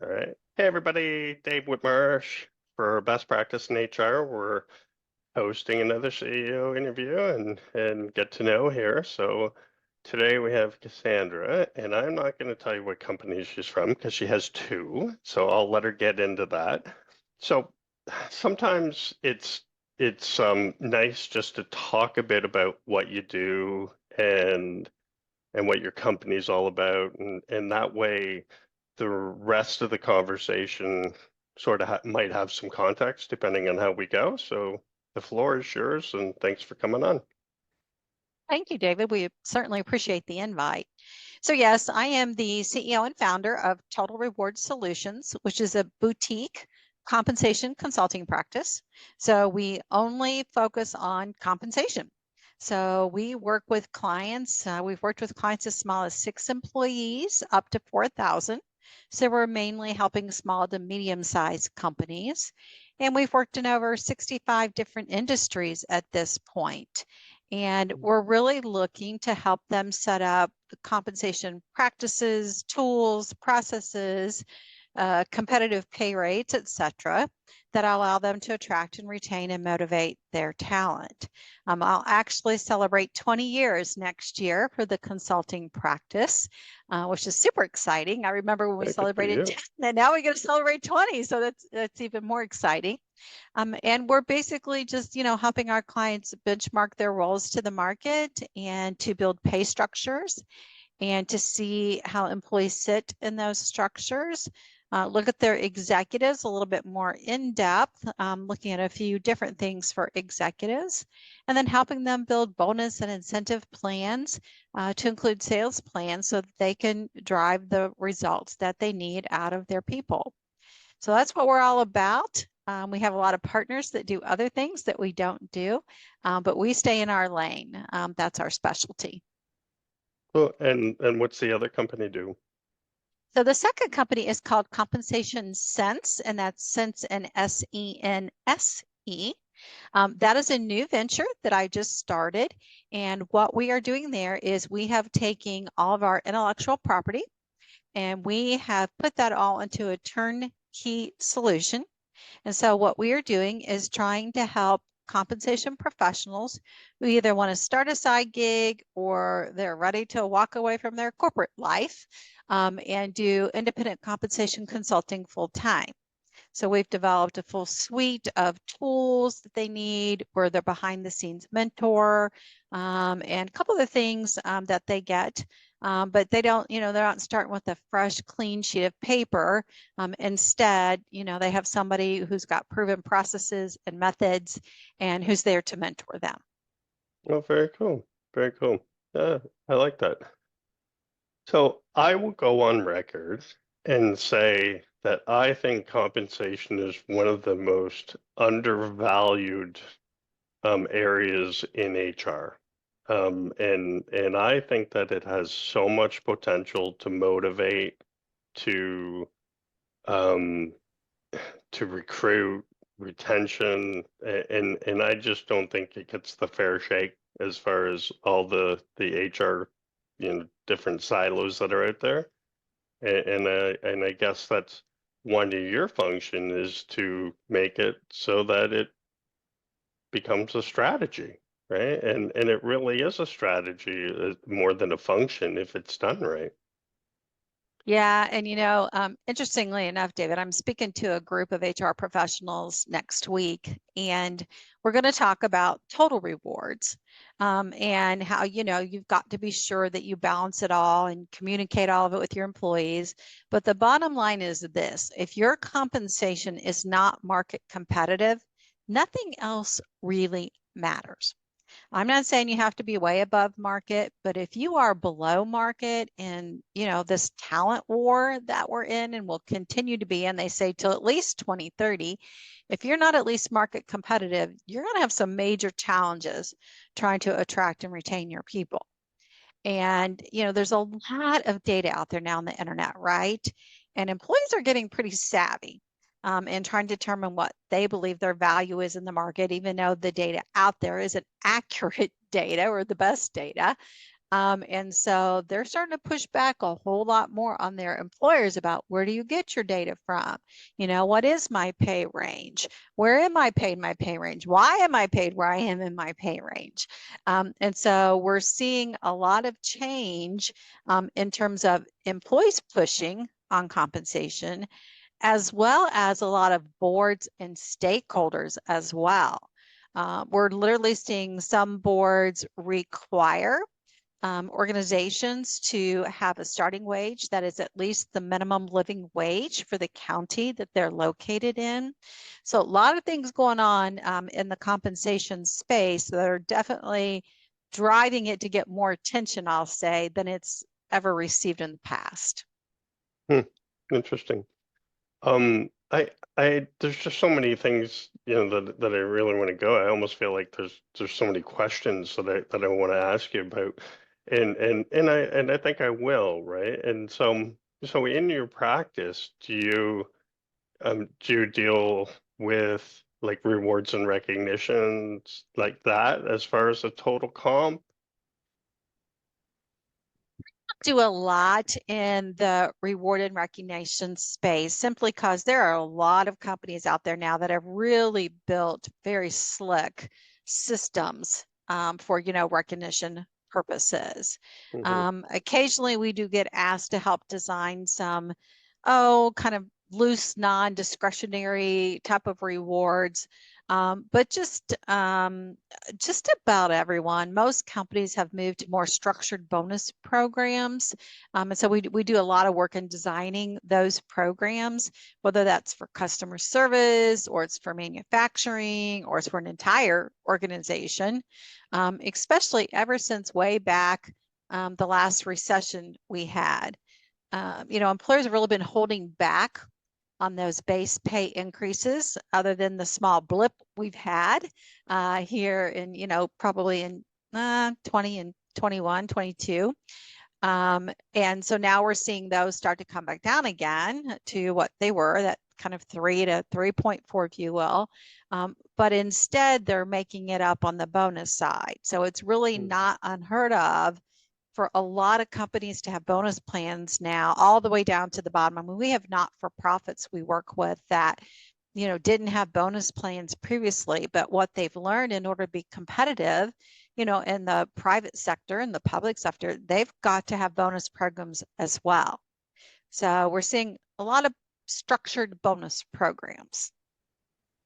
All right. Hey, everybody. Dave Whitmarsh for Best Practice in HR. We're hosting another CEO interview and get to know here. So today we have Cassandra, and I'm not going to tell you what company she's from because she has two. So I'll let her get into that. So sometimes it's nice just to talk a bit about what you do and what your company's all about, and that way the rest of the conversation sort of might have some context depending on how we go. So the floor is yours, and thanks for coming on. Thank you, David. We certainly appreciate the invite. So yes, I am the CEO and founder of Total Reward Solutions, which is a boutique compensation consulting practice. So we only focus on compensation. So we work with clients. We've worked with clients as small as 6 employees up to 4,000. So we're mainly helping small to medium-sized companies. And we've worked in over 65 different industries at this point. And we're really looking to help them set up the compensation practices, tools, processes, competitive pay rates, et cetera, that allow them to attract and retain and motivate their talent. I'll actually celebrate 20 years next year for the consulting practice, which is super exciting. I remember when we celebrated 10, and now we're going to celebrate 20, so that's even more exciting. And we're basically just, helping our clients benchmark their roles to the market and to build pay structures and to see how employees sit in those structures. Look at their executives a little bit more in depth, looking at a few different things for executives, and then helping them build bonus and incentive plans to include sales plans so that they can drive the results that they need out of their people. So that's what we're all about. We have a lot of partners that do other things that we don't do, but we stay in our lane. That's our specialty. Well, and what's the other company do? So the second company is called Compensation Sense, and that's Sense and SENSE. That is a new venture that I just started. And what we are doing there is we have taken all of our intellectual property and we have put that all into a turnkey solution. And so what we are doing is trying to help compensation professionals who either want to start a side gig or they're ready to walk away from their corporate life and do independent compensation consulting full time. So we've developed a full suite of tools that they need, where they're behind the scenes mentor, and a couple of things that they get. But they don't, they're not starting with a fresh, clean sheet of paper. Instead, they have somebody who's got proven processes and methods and who's there to mentor them. Oh, very cool. Very cool. Yeah, I like that. So I will go on record and say that I think compensation is one of the most undervalued areas in HR. And I think that it has so much potential to motivate, to recruit, retention, and I just don't think it gets the fair shake as far as all the HR, different silos that are out there. And I guess that's one of your function is to make it so that it becomes a strategy, right? And it really is a strategy more than a function if it's done right. Yeah, and interestingly enough, David, I'm speaking to a group of HR professionals next week, and we're going to talk about total rewards and how, you've got to be sure that you balance it all and communicate all of it with your employees. But the bottom line is this: if your compensation is not market competitive, nothing else really matters. I'm not saying you have to be way above market, but if you are below market in, this talent war that we're in and will continue to be, and they say till at least 2030, if you're not at least market competitive, you're going to have some major challenges trying to attract and retain your people. And, there's a lot of data out there now on the internet, right? And employees are getting pretty savvy and trying to determine what they believe their value is in the market, even though the data out there isn't accurate data or the best data. And so they're starting to push back a whole lot more on their employers about where do you get your data from? What is my pay range? Where am I paid my pay range? Why am I paid where I am in my pay range? And so we're seeing a lot of change in terms of employees pushing on compensation, as well as a lot of boards and stakeholders as well. We're literally seeing some boards require organizations to have a starting wage that is at least the minimum living wage for the county that they're located in. So a lot of things going on in the compensation space that are definitely driving it to get more attention, I'll say, than it's ever received in the past. Interesting. There's just so many things, that I really want to go. I almost feel like there's so many questions that I want to ask you about, and I think I will, right? And so in your practice, do you deal with like rewards and recognitions like that as far as the total comp? Do a lot in the reward and recognition space simply because there are a lot of companies out there now that have really built very slick systems for recognition purposes. Occasionally we do get asked to help design some kind of loose non-discretionary type of rewards, but just about everyone. Most companies have moved to more structured bonus programs. And so we do a lot of work in designing those programs, whether that's for customer service or it's for manufacturing or it's for an entire organization, especially ever since way back the last recession we had. Employers have really been holding back on those base pay increases, other than the small blip we've had here in, probably in 20 and 21, 22. And so now we're seeing those start to come back down again to what they were, that kind of 3 to 3.4, if you will. But instead, they're making it up on the bonus side. So it's really not unheard of for a lot of companies to have bonus plans now, all the way down to the bottom. I mean, we have not-for-profits we work with that, didn't have bonus plans previously, but what they've learned in order to be competitive, in the private sector and the public sector, they've got to have bonus programs as well. So we're seeing a lot of structured bonus programs.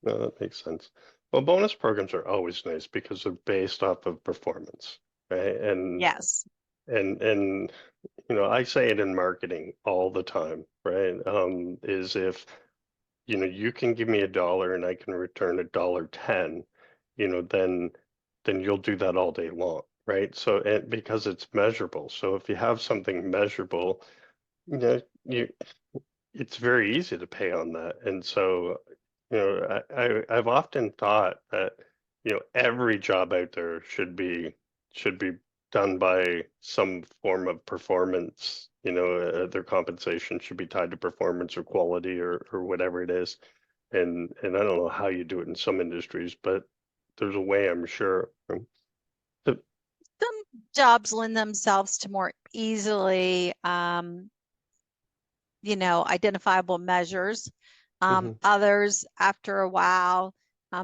No, that makes sense. Well, bonus programs are always nice because they're based off of performance, right? Yes. And I say it in marketing all the time, right? Is if you can give me $1 and I can return $1.10, then you'll do that all day long, right? So because it's measurable. So if you have something measurable, you it's very easy to pay on that. And so, I've often thought that, every job out there should be done by some form of performance. Their compensation should be tied to performance or quality or whatever it is. And I don't know how you do it in some industries, but there's a way, I'm sure. Some jobs lend themselves to more easily identifiable measures. Others, after a while,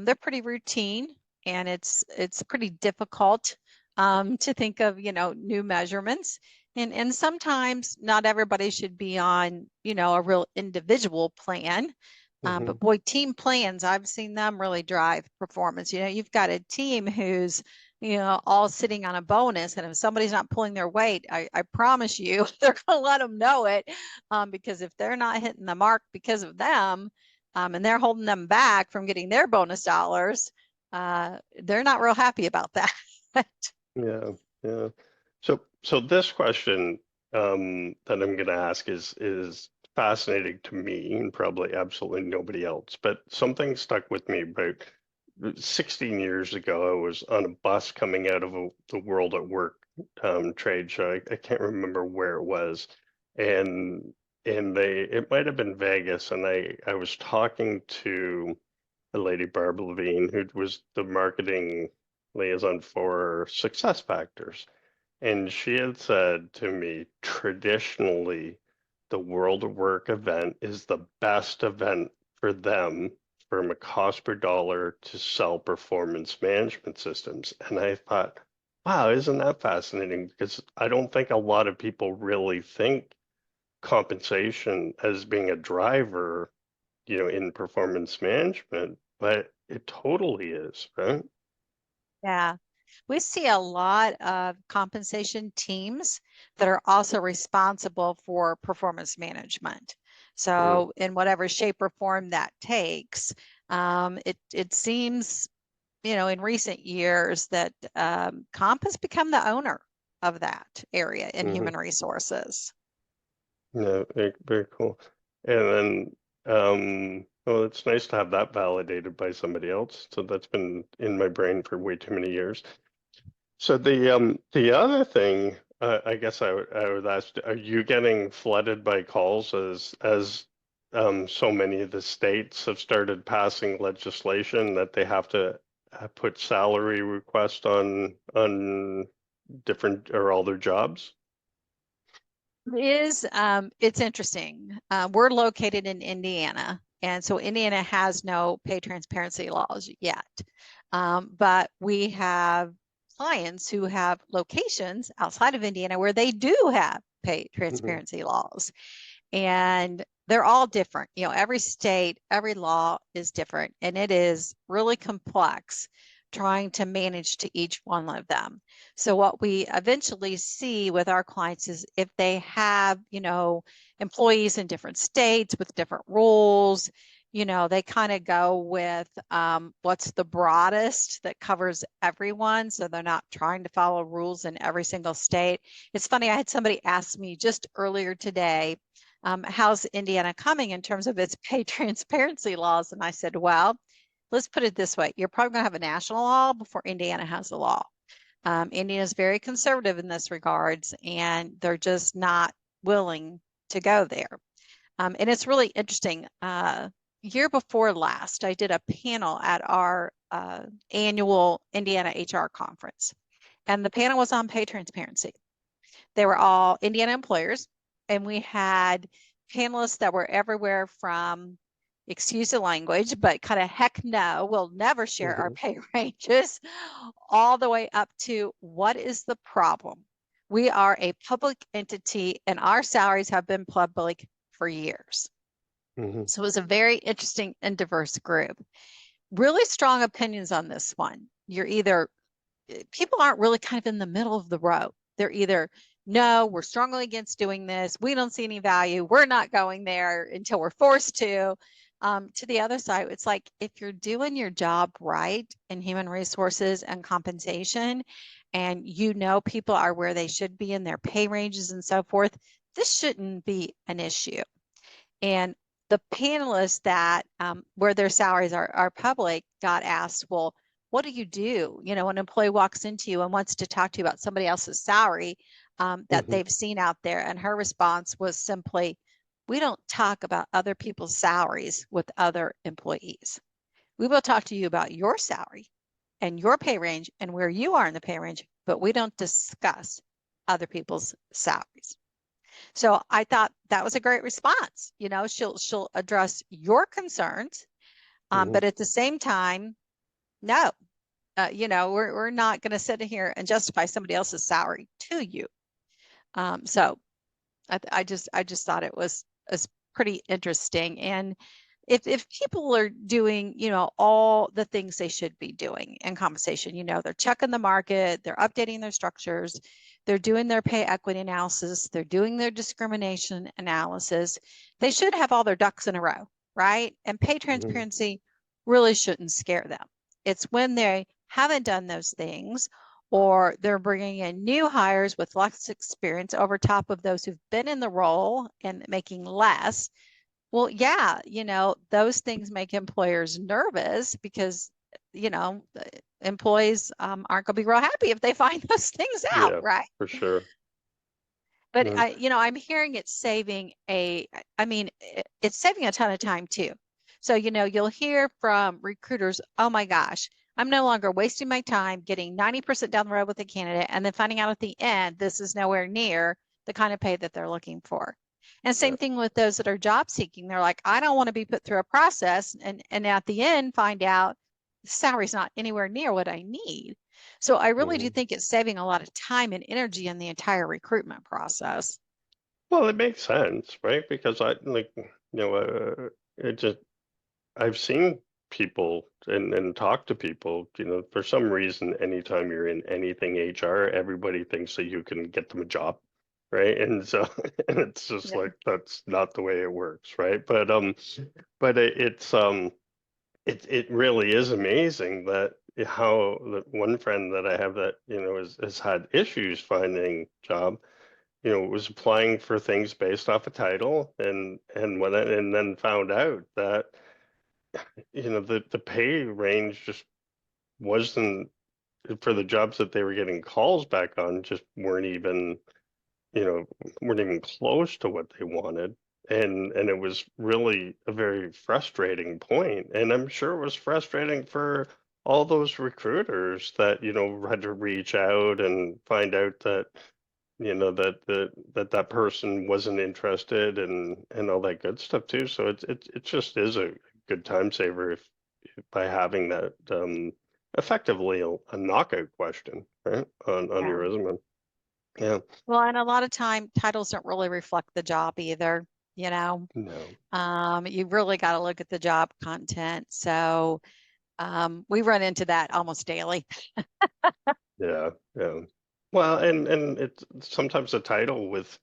they're pretty routine, and it's pretty difficult to think of, new measurements. And sometimes not everybody should be on, a real individual plan. But boy, team plans, I've seen them really drive performance. You've got a team who's, all sitting on a bonus, and if somebody's not pulling their weight, I promise you, they're going to let them know it, because if they're not hitting the mark because of them, and they're holding them back from getting their bonus dollars, they're not real happy about that. Yeah, yeah. So this question that I'm going to ask is fascinating to me and probably absolutely nobody else. But something stuck with me about 16 years ago. I was on a bus coming out of the World at Work trade show. I can't remember where it was, and it might have been Vegas, and I was talking to a lady, Barb Levine, who was the marketing liaison for Success Factors. And she had said to me, traditionally, the World of Work event is the best event for them from a cost per dollar to sell performance management systems. And I thought, wow, isn't that fascinating? Because I don't think a lot of people really think compensation as being a driver, in performance management, but it totally is, right? Yeah. We see a lot of compensation teams that are also responsible for performance management. Mm, So in whatever shape or form that takes, it seems, in recent years that comp has become the owner of that area in mhm. human resources. Yeah, very, very cool. And then, well, it's nice to have that validated by somebody else. So that's been in my brain for way too many years. So the other thing, I guess I would ask, are you getting flooded by calls as so many of the states have started passing legislation that they have to put salary requests on different or all their jobs? It's interesting. We're located in Indiana, and so Indiana has no pay transparency laws yet. But we have clients who have locations outside of Indiana where they do have pay Hmm. transparency laws, and they're all different. Every state, every law is different, and it is really complex trying to manage to each one of them. So what we eventually see with our clients is if they have, employees in different states with different rules, they kind of go with what's the broadest that covers everyone. So they're not trying to follow rules in every single state. It's funny, I had somebody ask me just earlier today, how's Indiana coming in terms of its pay transparency laws? And I said, well, let's put it this way. You're probably going to have a national law before Indiana has a law. Indiana is very conservative in this regards, and they're just not willing to go there. And it's really interesting. Year before last, I did a panel at our annual Indiana HR conference, and the panel was on pay transparency. They were all Indiana employers, and we had panelists that were everywhere from, excuse the language, but kind of heck no, we'll never share our Hmm. pay ranges, all the way up to what is the problem? We are a public entity and our salaries have been public for years. Hmm. So it was a very interesting and diverse group. Really strong opinions on this one. You're either people aren't really kind of in the middle of the road. They're either, no, we're strongly against doing this. We don't see any value. We're not going there until we're forced to. To the other side, it's like if you're doing your job right in human resources and compensation, and people are where they should be in their pay ranges and so forth, this shouldn't be an issue. And the panelists that where their salaries are public got asked, well, what do you do? An employee walks into you and wants to talk to you about somebody else's salary that Hmm. they've seen out there. And her response was simply, we don't talk about other people's salaries with other employees. We will talk to you about your salary and your pay range and where you are in the pay range, but we don't discuss other people's salaries. So I thought that was a great response. She'll address your concerns, Hmm. but at the same time, no, we're not going to sit here and justify somebody else's salary to you. So I just thought it was pretty interesting. And if people are doing, all the things they should be doing in compensation, they're checking the market, they're updating their structures, they're doing their pay equity analysis, they're doing their discrimination analysis, they should have all their ducks in a row, right? And pay Hmm. transparency really shouldn't scare them. It's when they haven't done those things or they're bringing in new hires with less experience over top of those who've been in the role and making less. Well, yeah, those things make employers nervous because, employees aren't going to be real happy if they find those things out, Yeah, right? for sure. But Mm, I'm hearing I mean, it's saving a ton of time too. So, you'll hear from recruiters, oh my gosh, I'm no longer wasting my time getting 90% down the road with a candidate and then finding out at the end this is nowhere near the kind of pay that they're looking for. And same thing with those that are job seeking. They're like, I don't want to be put through a process and at the end find out the salary's not anywhere near what I need. So I really do think it's saving a lot of time and energy in the entire recruitment process. Well, it makes sense, right? Because it just I've seen people and talk to people, for some reason, anytime you're in anything HR, everybody thinks that you can get them a job, right? And so, and it's just Yeah. like that's not the way it works, right? But it really is amazing that how the one friend that I have that has had issues finding job, was applying for things based off a title and then found out that the pay range just wasn't for the jobs that they were getting calls back on, just you know weren't even close to what they wanted. And it was really a very frustrating point, and I'm sure it was frustrating for all those recruiters that had to reach out and find out that that person wasn't interested and all that good stuff too. So it just is a good time saver if by having that effectively a knockout question, right, on Yeah. your resume. Yeah. Well, and a lot of time titles don't really reflect the job either, you know. No. You really got to look at the job content. So we run into that almost daily. Yeah. Yeah. Well, and it's sometimes a title with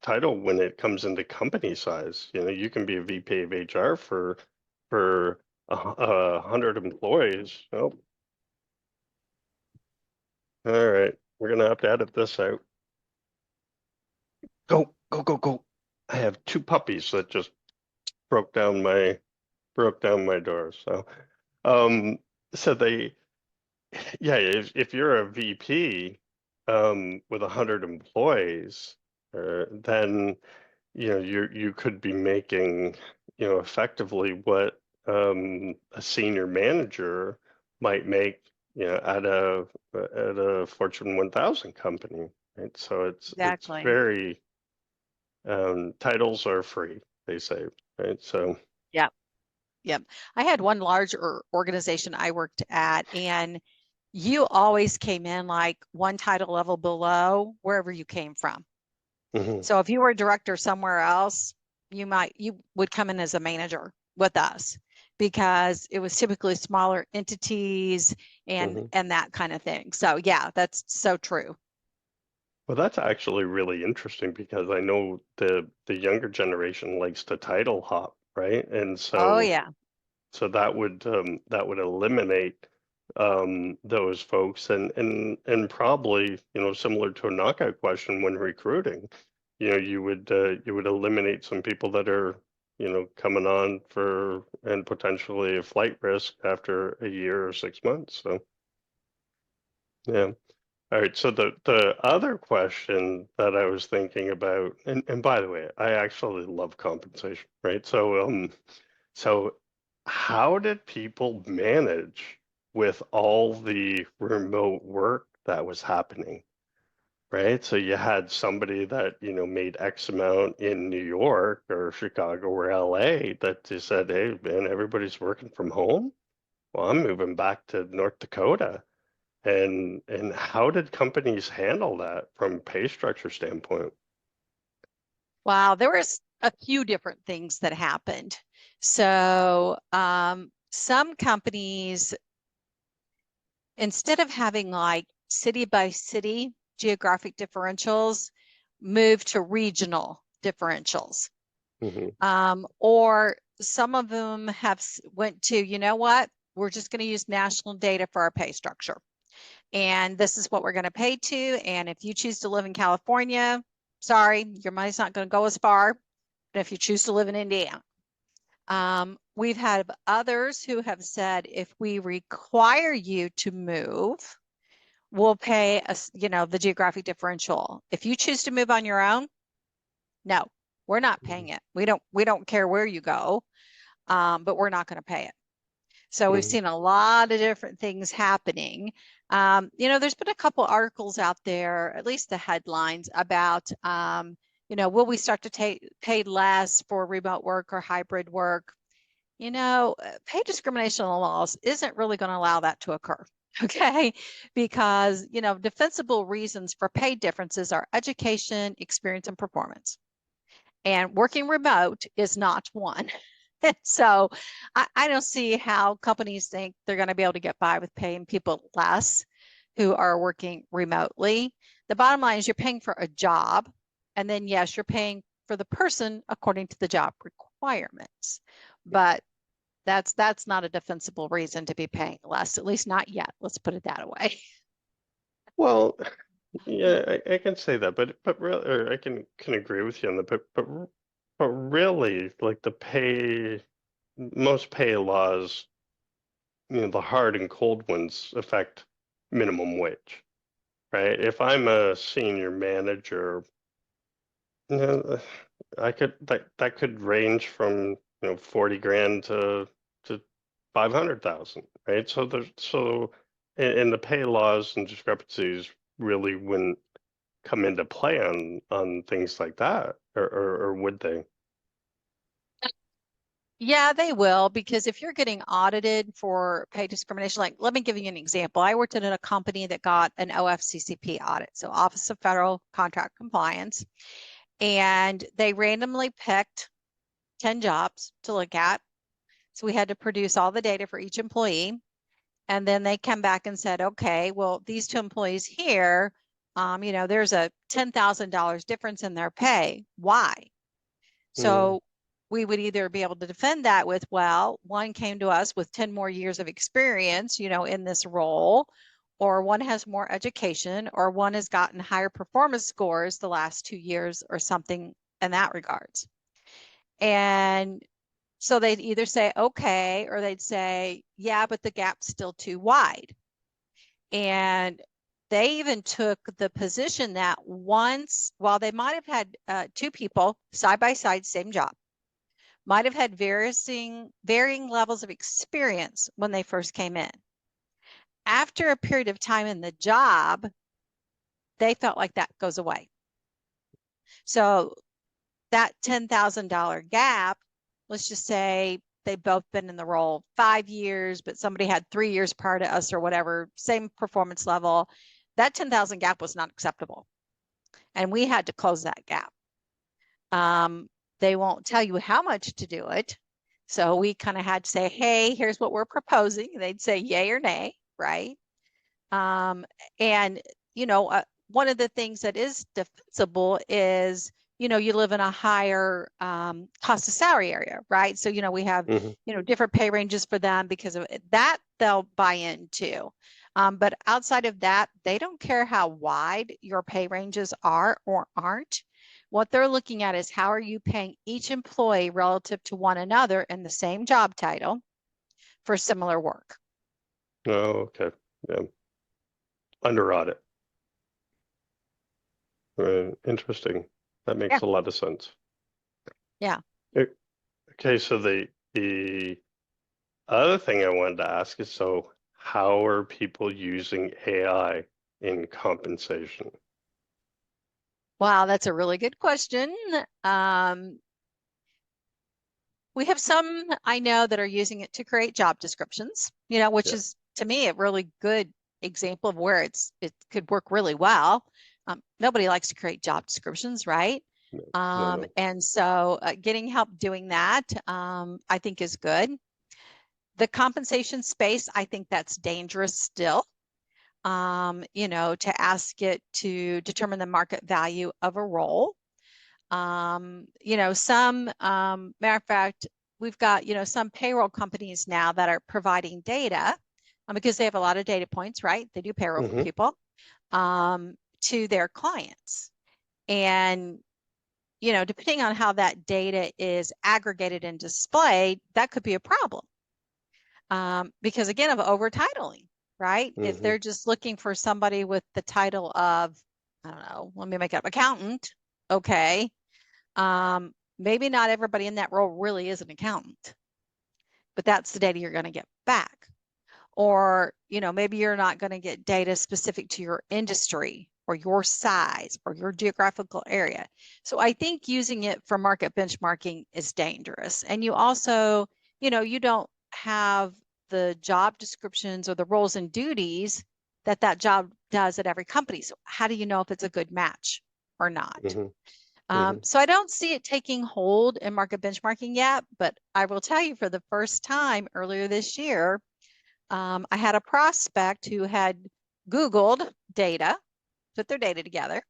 title when it comes into company size. You can be a VP of HR for 100 employees. Oh, all right. We're gonna have to edit this out. Go, go, go, go. I have two puppies that just broke down my door. So, um, so they, yeah, if you're a VP, with 100 employees, then you could be making effectively what a senior manager might make at a Fortune 1000 company, right? So it's Exactly. very titles are free, they say, right? So Yep. Yep. I had one large organization I worked at, and you always came in like one title level below wherever you came from. mhm, So if you were a director somewhere else, you would come in as a manager with us because it was typically smaller entities and mhm. that kind of thing. So yeah, that's so true. Well, that's actually really interesting because I know the younger generation likes to title hop, right? And Oh so yeah. so that would eliminate those folks and probably similar to a knockout question when recruiting, you would eliminate some people that are coming on for and potentially a flight risk after a year or 6 months. So yeah. All right, so the other question that I was thinking about, and by the way, I actually love compensation, right? So how did people manage with all the remote work that was happening, right? So you had somebody that, made X amount in New York or Chicago or LA that just said, hey, man, everybody's working from home. Well, I'm moving back to North Dakota. And how did companies handle that from pay structure standpoint? Wow, there was a few different things that happened. So some companies, instead of having like city by city geographic differentials, moved to regional differentials. Hmm. Or some of them have went to, you know what, we're just going to use national data for our pay structure. And this is what we're going to pay to. And if you choose to live in California, sorry, your money's not going to go as far. But if you choose to live in Indiana, we've had others who have said, if we require you to move, we'll pay us, the geographic differential. If you choose to move on your own, no, we're not paying it. We don't care where you go, but we're not going to pay it. So we've seen a lot of different things happening. There's been a couple articles out there, at least the headlines about, will we start to pay less for remote work or hybrid work? Pay discrimination laws isn't really going to allow that to occur. Okay, because defensible reasons for pay differences are education, experience, and performance. And working remote is not one. So I don't see how companies think they're going to be able to get by with paying people less who are working remotely. The bottom line is you're paying for a job, and then yes, you're paying for the person according to the job requirements. But that's not a defensible reason to be paying less, at least not yet. Let's put it that way. Well, yeah, I can say that, but really, or I can agree with you on that, but really, like most pay laws, the hard and cold ones affect minimum wage, right? If I'm a senior manager, you know, that could range from 40 grand to 500,000, right? And the pay laws and discrepancies really wouldn't come into play on things like that, or would they? Yeah, they will, because if you're getting audited for pay discrimination, like let me give you an example. I worked in a company that got an OFCCP audit, so Office of Federal Contract Compliance, and they randomly picked 10 jobs to look at. So we had to produce all the data for each employee. And then they come back and said, okay, well, these two employees here, there's a $10,000 difference in their pay. Why? So we would either be able to defend that with, well, one came to us with 10 more years of experience, in this role, or one has more education, or one has gotten higher performance scores the last 2 years or something in that regards. And so they'd either say, okay, or they'd say, yeah, but the gap's still too wide. And they even took the position that while they might have had two people side by side, same job, might have had varying levels of experience when they first came in. After a period of time in the job, they felt like that goes away. So that $10,000 gap, let's just say they've both been in the role 5 years, but somebody had 3 years prior to us or whatever, same performance level. That 10,000 gap was not acceptable. And we had to close that gap. They won't tell you how much to do it. So we kind of had to say, hey, here's what we're proposing. They'd say yay or nay, right? And, one of the things that is defensible is, you live in a higher cost of salary area, right? So, we have, different pay ranges for them because of that they'll buy into. But outside of that, they don't care how wide your pay ranges are or aren't. What they're looking at is how are you paying each employee relative to one another in the same job title for similar work. Oh, okay. Yeah. Under audit. Interesting. That makes a lot of sense. Yeah. Okay, so the other thing I wanted to ask is, so how are people using AI in compensation? Wow, that's a really good question. We have some I know that are using it to create job descriptions, which is to me a really good example of where it could work really well. Nobody likes to create job descriptions, right? No. And so getting help doing that, I think is good. The compensation space, I think that's dangerous still. To ask it to determine the market value of a role. Some matter of fact, we've got, some payroll companies now that are providing data because they have a lot of data points, right? They do payroll for people to their clients. And, depending on how that data is aggregated and displayed, that could be a problem. Because again, of over titling, right? If they're just looking for somebody with the title of, I don't know, let me make up accountant. Okay. Maybe not everybody in that role really is an accountant. but that's the data you're going to get back. Or, maybe you're not going to get data specific to your industry or your size or your geographical area. So I think using it for market benchmarking is dangerous. And you also, you don't have the job descriptions or the roles and duties that job does at every company. So how do you know if it's a good match or not? So I don't see it taking hold in market benchmarking yet, but I will tell you, for the first time earlier this year, I had a prospect who had Googled data, put their data together.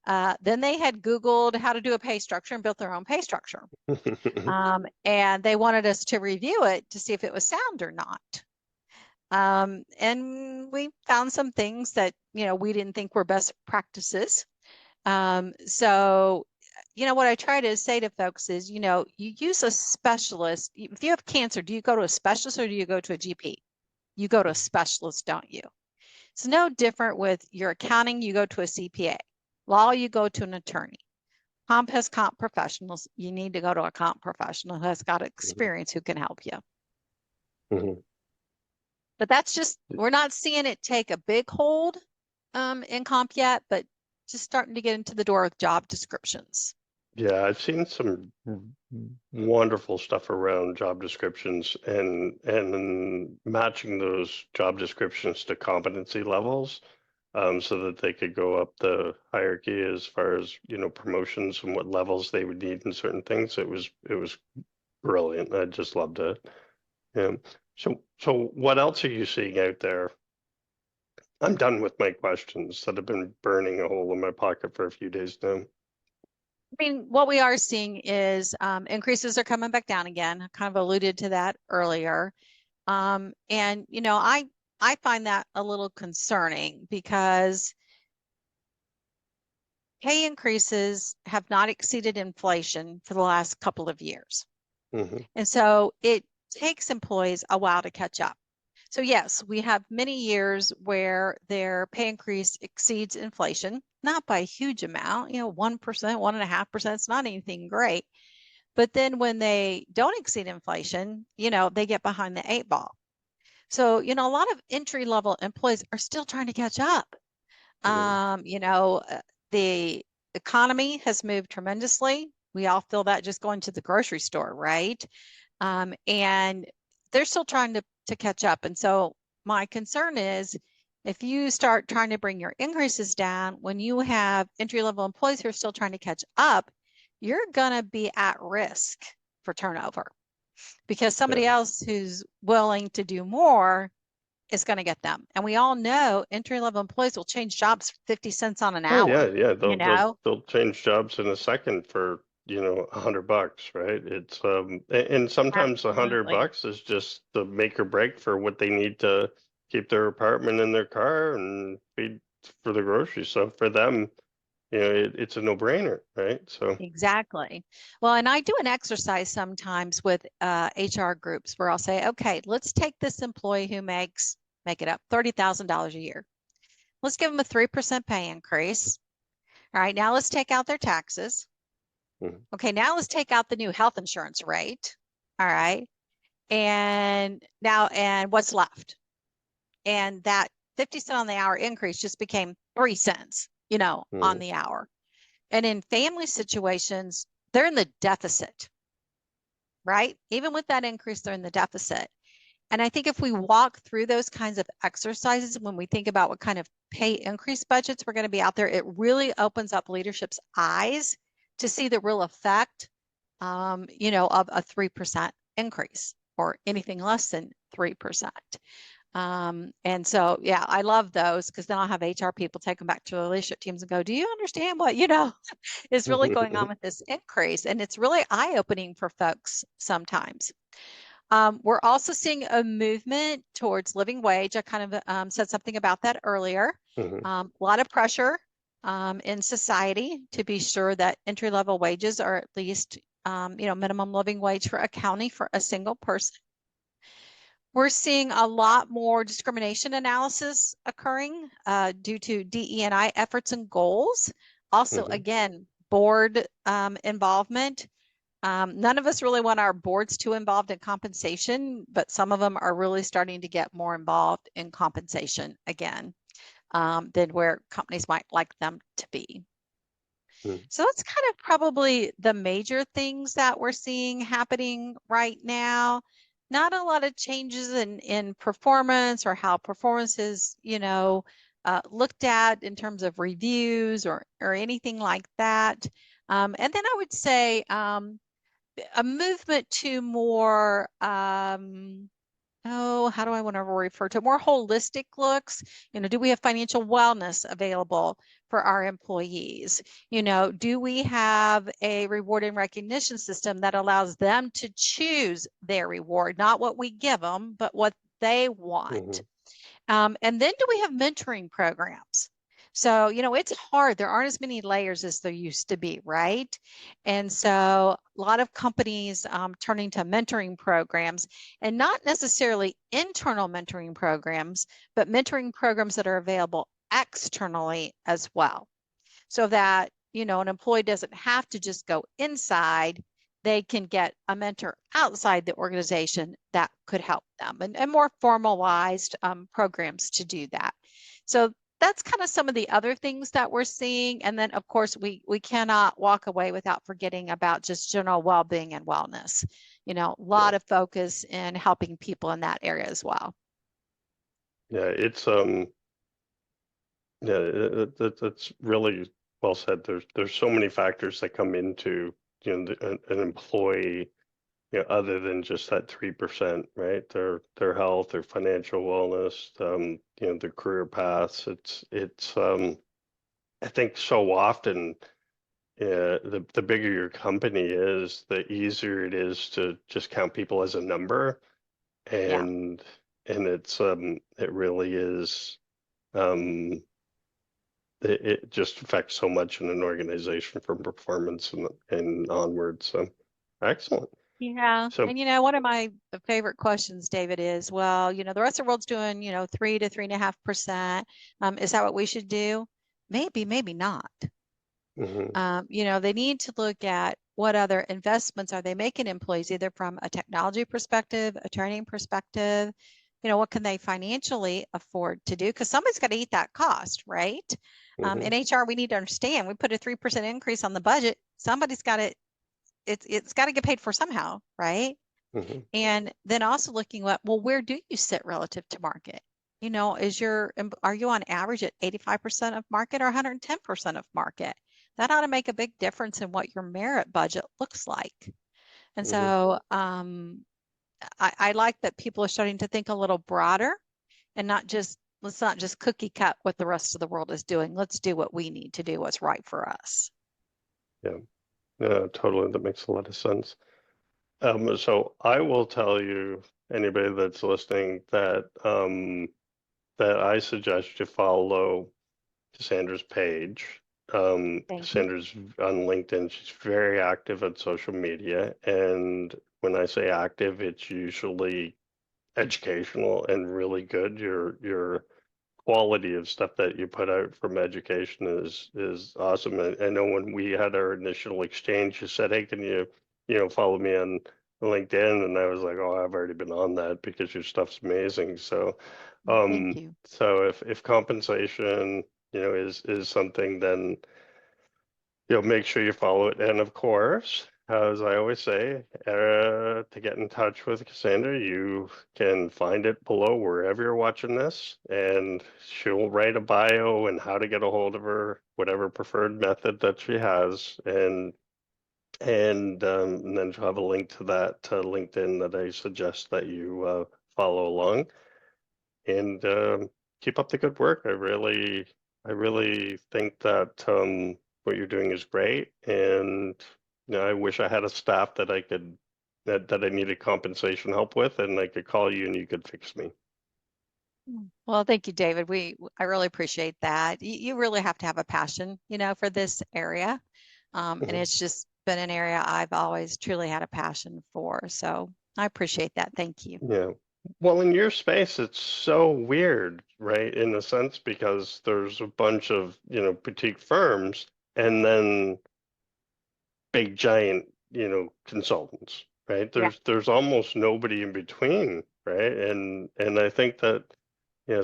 Then they had Googled how to do a pay structure and built their own pay structure. And they wanted us to review it to see if it was sound or not. And we found some things that, we didn't think were best practices. So, what I try to say to folks is, you use a specialist. If you have cancer, do you go to a specialist or do you go to a GP? You go to a specialist, don't you? It's no different with your accounting. You go to a CPA. Law, you go to an attorney. Comp has comp professionals. You need to go to a comp professional who has got experience who can help you. But that's just, we're not seeing it take a big hold in comp yet, but just starting to get into the door with job descriptions. Yeah, I've seen some wonderful stuff around job descriptions and matching those job descriptions to competency levels, so that they could go up the hierarchy as far as, promotions and what levels they would need in certain things. It was brilliant. I just loved it. Yeah. So what else are you seeing out there? I'm done with my questions that have been burning a hole in my pocket for a few days now. I mean, what we are seeing is increases are coming back down again. I kind of alluded to that earlier. And, I find that a little concerning because pay increases have not exceeded inflation for the last couple of years. And so it takes employees a while to catch up. So yes, we have many years where their pay increase exceeds inflation, not by a huge amount, 1%, 1.5%, it's not anything great. But then when they don't exceed inflation, they get behind the 8 ball. So, a lot of entry-level employees are still trying to catch up. The economy has moved tremendously. We all feel that just going to the grocery store, right? And they're still trying to catch up. And so my concern is, if you start trying to bring your increases down when you have entry-level employees who are still trying to catch up, you're going to be at risk for turnover, because somebody else who's willing to do more is going to get them. And we all know entry-level employees will change jobs 50 cents on an hour. Yeah. They'll change jobs in a second for, $100, right? It's and sometimes $100 is just the make or break for what they need to keep their apartment and their car and feed for the groceries. So for them, it's a no-brainer, right? So exactly. Well, and I do an exercise sometimes with HR groups where I'll say, okay, let's take this employee who make it up $30,000 a year. Let's give them a 3% pay increase. All right, now let's take out their taxes. Okay, now let's take out the new health insurance rate. All right. And what's left? And that 50 cent on the hour increase just became 3 cents, on the hour. And in family situations, they're in the deficit, right? Even with that increase, they're in the deficit. And I think if we walk through those kinds of exercises, when we think about what kind of pay increase budgets we're going to be out there, it really opens up leadership's eyes to see the real effect, of a 3% increase or anything less than 3%. And so, yeah, I love those, because then I'll have HR people take them back to the leadership teams and go, do you understand what, is really going on with this increase? And it's really eye-opening for folks sometimes. We're also seeing a movement towards living wage. I kind of said something about that earlier. A lot of pressure in society to be sure that entry-level wages are at least, minimum living wage for accounting for a single person. We're seeing a lot more discrimination analysis occurring due to DE&I efforts and goals. Also, again, board involvement. None of us really want our boards too involved in compensation, but some of them are really starting to get more involved in compensation again than where companies might like them to be. So that's kind of probably the major things that we're seeing happening right now. Not a lot of changes in performance or how performance is, looked at in terms of reviews or anything like that. And then I would say a movement to more how do I want to refer to more holistic looks? Do we have financial wellness available for our employees? Do we have a reward and recognition system that allows them to choose their reward, not what we give them, but what they want? And then do we have mentoring programs? So, it's hard. There aren't as many layers as there used to be, right? And so a lot of companies turning to mentoring programs, and not necessarily internal mentoring programs, but mentoring programs that are available externally as well. So that, an employee doesn't have to just go inside, they can get a mentor outside the organization that could help them, and more formalized programs to do that. So that's kind of some of the other things that we're seeing. And then, of course, we cannot walk away without forgetting about just general well-being and wellness. A lot of focus in helping people in that area as well. Yeah, it's that's really well said. There's so many factors that come into an employee, other than just that 3%, right? Their health, their financial wellness, their career paths. It's I think so often the bigger your company is, the easier it is to just count people as a number, Yeah. and it really is it just affects so much in an organization from performance and onward. So excellent. Yeah. So And one of my favorite questions, David, is, well, the rest of the world's doing, 3 to 3.5%. Is that what we should do? Maybe, maybe not. They need to look at what other investments are they making employees, either from a technology perspective, a training perspective, what can they financially afford to do? Because somebody's got to eat that cost, right? In HR, we need to understand, we put a 3% increase on the budget. Somebody's got to, it's got to get paid for somehow, right? And then also looking at, well, where do you sit relative to market? Are you on average at 85% of market or 110% of market? That ought to make a big difference in what your merit budget looks like. And so I like that people are starting to think a little broader and let's not just cookie cut what the rest of the world is doing. Let's do what we need to do, what's right for us. Yeah, totally. That makes a lot of sense. So I will tell you, anybody that's listening, that that I suggest you follow Cassandra's page. Cassandra's on LinkedIn. She's very active on social media, and when I say active, it's usually educational and really good. Your quality of stuff that you put out from education is awesome. I know when we had our initial exchange, you said, "Hey, can you follow me on LinkedIn?" And I was like, "Oh, I've already been on that because your stuff's amazing." So, Thank you. so if compensation, is something, then make sure you follow it. And of course, as I always say, to get in touch with Cassandra, you can find it below wherever you're watching this, and she'll write a bio and how to get a hold of her, whatever preferred method that she has, and then she'll have a link to that LinkedIn that I suggest that you follow along, and keep up the good work. I really think that what you're doing is great, and I wish I had a staff that I needed compensation help with, and I could call you and you could fix me. Well, thank you, David. I really appreciate that. You really have to have a passion, for this area. And it's just been an area I've always truly had a passion for. So I appreciate that. Thank you. Yeah. Well, in your space, it's so weird, right? In a sense, because there's a bunch of, boutique firms, and then big giant consultants, right? Yeah. There's almost nobody in between, right? And I think that,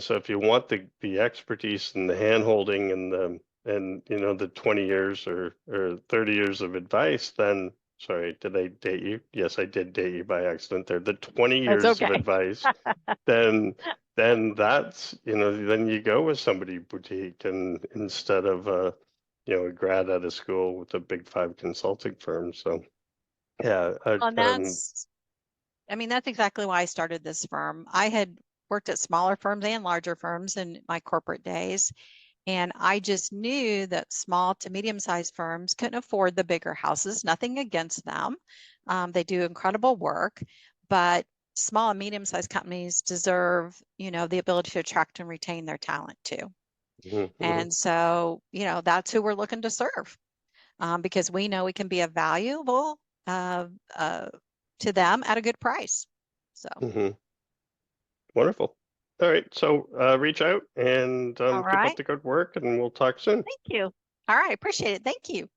so if you want the expertise and the hand holding and the 20 years or 30 years of advice, then sorry, did I date you? Yes, I did date you by accident there. The 20 That's years of okay. advice, then that's, then you go with somebody boutique and instead of a grad out of school with a big 5 consulting firm. So yeah, And that's exactly why I started this firm. I had worked at smaller firms and larger firms in my corporate days. And I just knew that small to medium-sized firms couldn't afford the bigger houses. Nothing against them. They do incredible work, but small and medium-sized companies deserve, the ability to attract and retain their talent too. And so, that's who we're looking to serve, because we know we can be a valuable to them at a good price. So, Wonderful. All right, so reach out and all keep up right. the good work, and we'll talk soon. Thank you. All right. Appreciate it. Thank you.